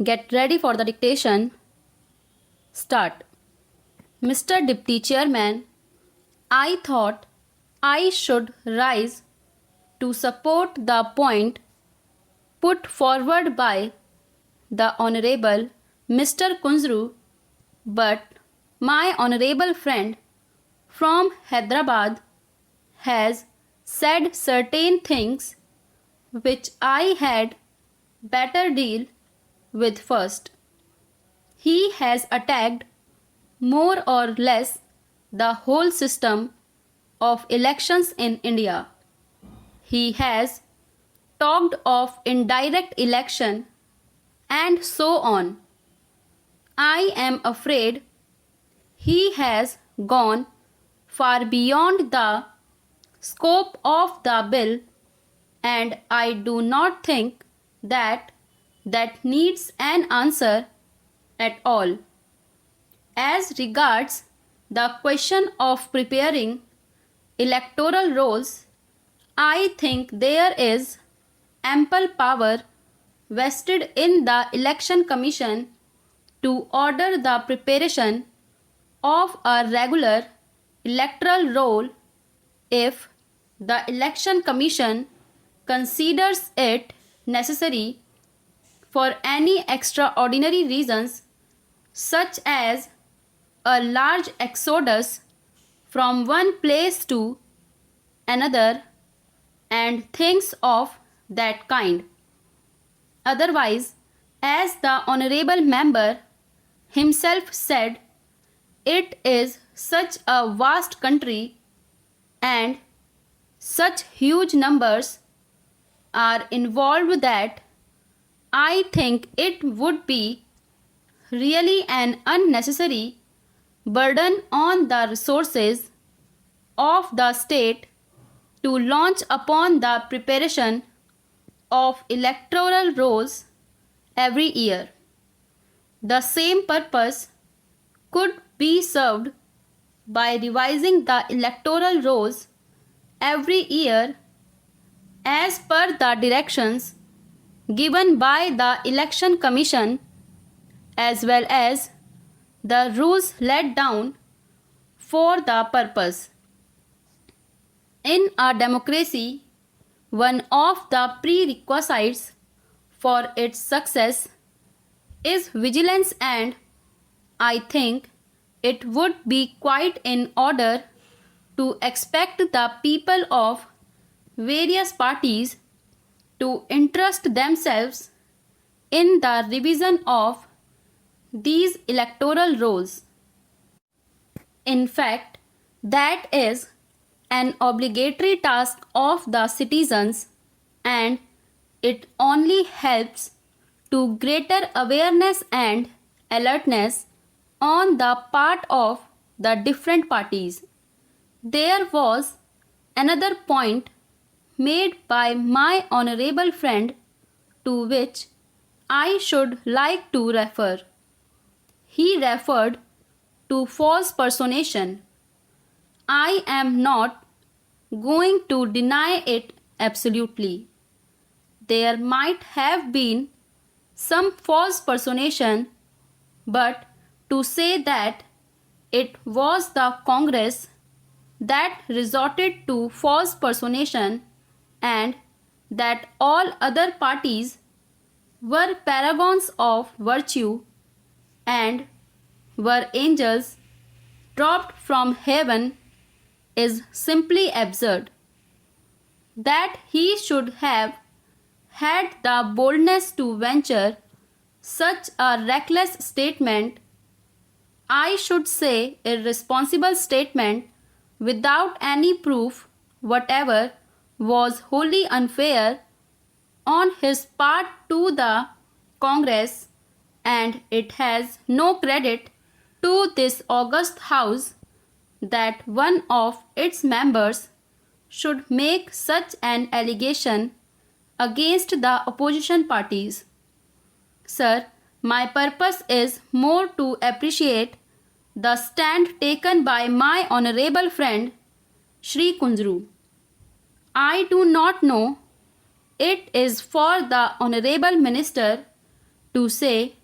Get ready for the dictation. Start. Mr. Deputy Chairman, I thought I should rise to support the point put forward by the Honorable Mr. Kunzru, but my honorable friend from Hyderabad has said certain things which I had better deal with first. He has attacked more or less the whole system of elections in India. He has talked of indirect election and so on. I am afraid he has gone far beyond the scope of the bill, and I do not think that needs an answer at all. As regards the question of preparing electoral rolls, I think there is ample power vested in the Election Commission to order the preparation of a regular electoral roll if the Election Commission considers it necessary for any extraordinary reasons, such as a large exodus from one place to another and things of that kind. Otherwise, as the honorable member himself said, it is such a vast country and such huge numbers are involved that I think it would be really an unnecessary burden on the resources of the state to launch upon the preparation of electoral rolls every year. The same purpose could be served by revising the electoral rolls every year as per the directions given by the Election Commission, as well as the rules laid down for the purpose. In a democracy, one of the prerequisites for its success is vigilance, and I think it would be quite in order to expect the people of various parties to interest themselves in the revision of these electoral rolls. In fact, that is an obligatory task of the citizens, and it only helps to greater awareness and alertness on the part of the different parties. There was another point made by my honorable friend to which I should like to refer. He referred to false personation. I am not going to deny it absolutely. There might have been some false personation, but to say that it was the Congress that resorted to false personation and that all other parties were paragons of virtue and were angels dropped from heaven is simply absurd. That he should have had the boldness to venture such a reckless statement, I should say irresponsible statement, without any proof whatever, was wholly unfair on his part to the Congress, and it has no credit to this august house that one of its members should make such an allegation against the opposition parties. Sir, my purpose is more to appreciate the stand taken by my honorable friend Shri Kunzru. I do not know, it is for the honorable minister to say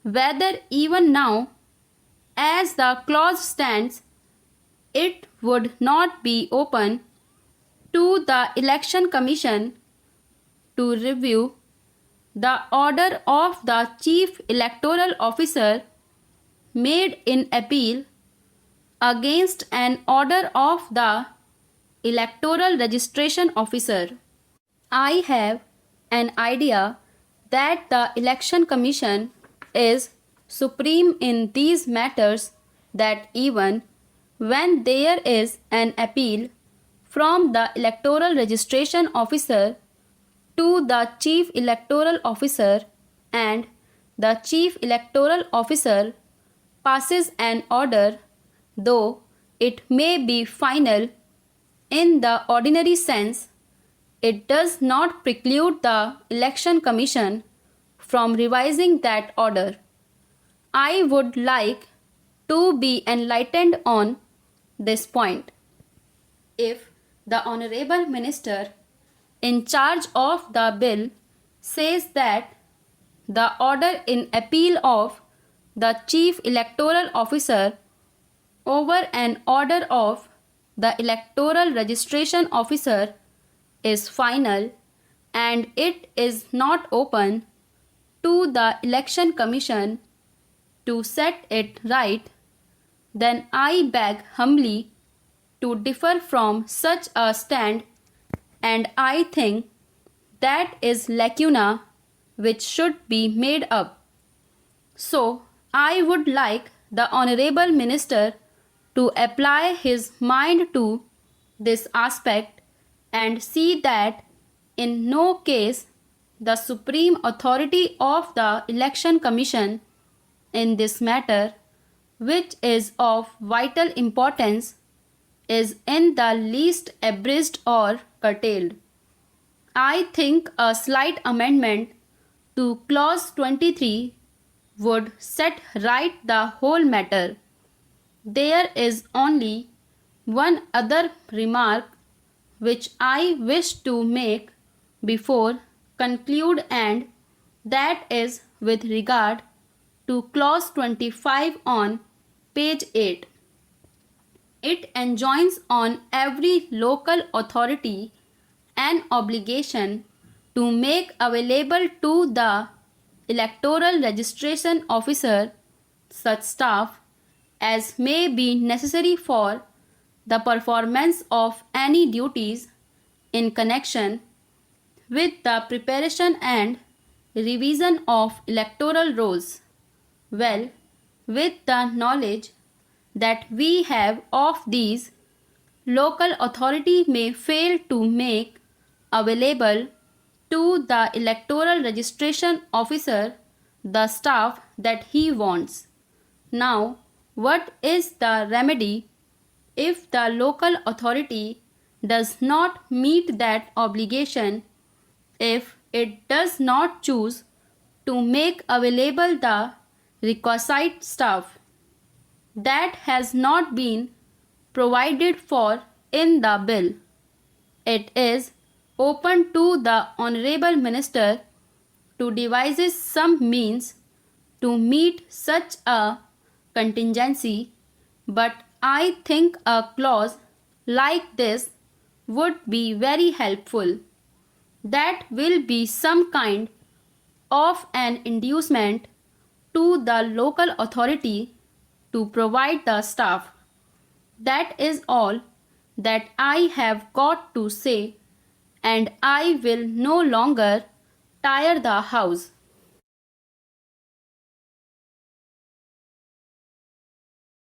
whether even now, as the clause stands, it would not be open to the Election Commission to review the order of the Chief Electoral Officer made in appeal against an order of the Electoral Registration Officer. I have an idea that the Election Commission is supreme in these matters, that even when there is an appeal from the Electoral Registration Officer to the Chief Electoral Officer and the Chief Electoral Officer passes an order, though it may be final in the ordinary sense, it does not preclude the Election Commission from revising that order. I would like to be enlightened on this point. If the Honorable Minister in charge of the bill says that the order in appeal of the Chief Electoral Officer over an order of the Electoral Registration Officer is final and it is not open to the Election Commission to set it right, then I beg humbly to differ from such a stand, and I think that is lacuna which should be made up. So I would like the Honorable Minister to apply his mind to this aspect and see that in no case the supreme authority of the Election Commission in this matter, which is of vital importance, is in the least abridged or curtailed. I think a slight amendment to clause 23 would set right the whole matter. There is only one other remark which I wish to make before conclude, and that is with regard to clause 25 on page 8. It enjoins on every local authority an obligation to make available to the Electoral Registration Officer such staff as may be necessary for the performance of any duties in connection with the preparation and revision of electoral rolls. Well, with the knowledge that we have of these, local authority may fail to make available to the Electoral Registration Officer the staff that he wants. Now, what is the remedy if the local authority does not meet that obligation, if it does not choose to make available the requisite staff? That has not been provided for in the bill. It is open to the Honorable Minister to devise some means to meet such a contingency, but I think a clause like this would be very helpful. That will be some kind of an inducement to the local authority to provide the staff. That is all that I have got to say, and I will no longer tire the house.